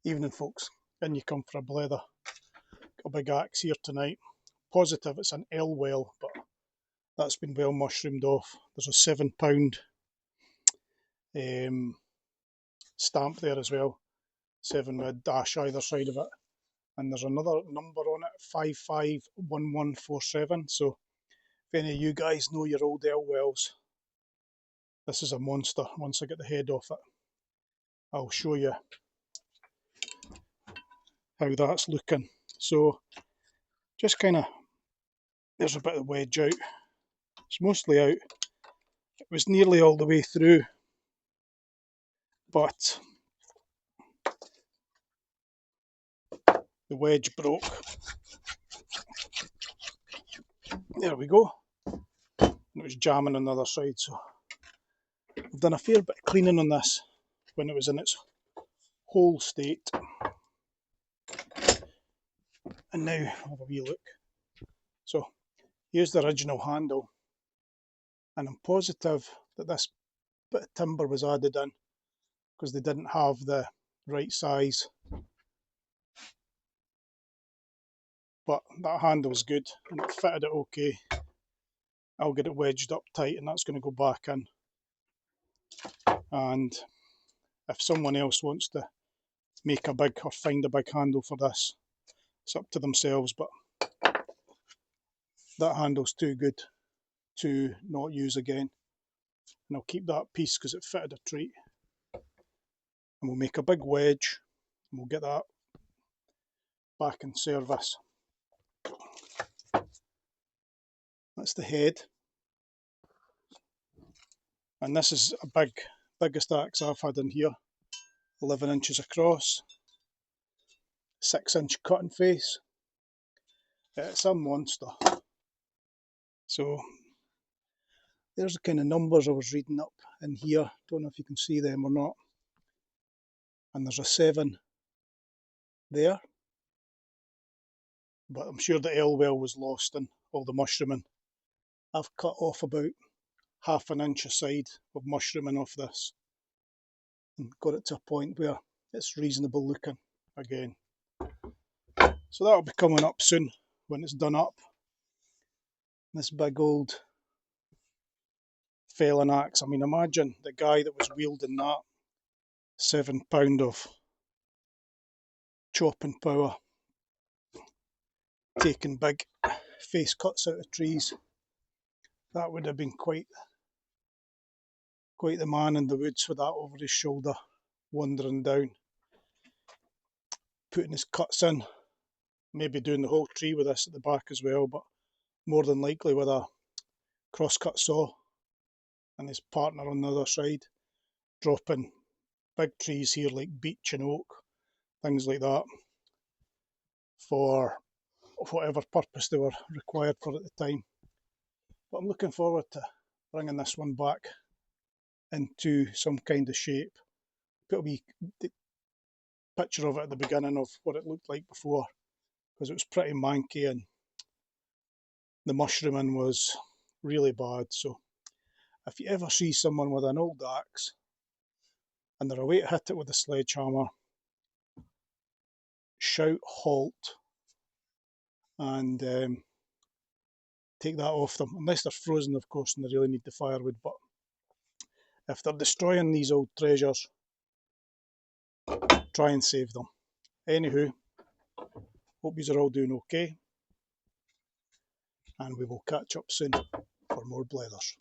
Evening folks, in you come for a blether. Got a big axe here tonight. Positive it's an Elwell, but that's been well mushroomed off. There's a £7 stamp there as well, 7 with a dash either side of it, and there's another number on it, 551147. So if any of you guys know your old Elwells, this is a monster. Once I get the head off it, I'll show you how that's looking. So just kind of, there's a bit of wedge out. It's mostly out. It was nearly all the way through, but the wedge broke. There we go. And it was jamming on the other side, so I've done a fair bit of cleaning on this when it was in its whole state. And now I'll have a wee look. So here's the original handle, and I'm positive that this bit of timber was added in because they didn't have the right size. But that handle's good and it fitted it okay. I'll get it wedged up tight and that's going to go back in. And if someone else wants to make a big or find a big handle for this, it's up to themselves, but that handle's too good to not use again. And I'll keep that piece because it fitted a treat. And we'll make a big wedge and we'll get that back in service. That's the head. And this is a biggest axe I've had in here. 11 inches across, 6-inch cutting face. It's a monster. So there's the kind of numbers I was reading up in here. Don't know if you can see them or not. And there's a 7 there. But I'm sure the Elwell was lost in all the mushrooming. I've cut off about ½ inch aside of mushrooming off this and got it to a point where it's reasonable looking again. So that'll be coming up soon when it's done up. This big old felon axe. I mean, imagine the guy that was wielding that, £7 of chopping power, taking big face cuts out of trees. That would have been quite the man in the woods with that over his shoulder, wandering down, putting his cuts in, maybe doing the whole tree with this at the back as well, but more than likely with a cross-cut saw and his partner on the other side, dropping big trees here like beech and oak, things like that, for whatever purpose they were required for at the time. But I'm looking forward to bringing this one back into some kind of shape. Put a wee picture of it at the beginning of what it looked like before, because it was pretty manky and the mushrooming was really bad. So if you ever see someone with an old axe and they're away to hit it with a sledgehammer, shout halt and take that off them, unless they're frozen of course and they really need the firewood. But if they're destroying these old treasures, try and save them. Anywho, hope you are all doing okay, and we will catch up soon for more blethers.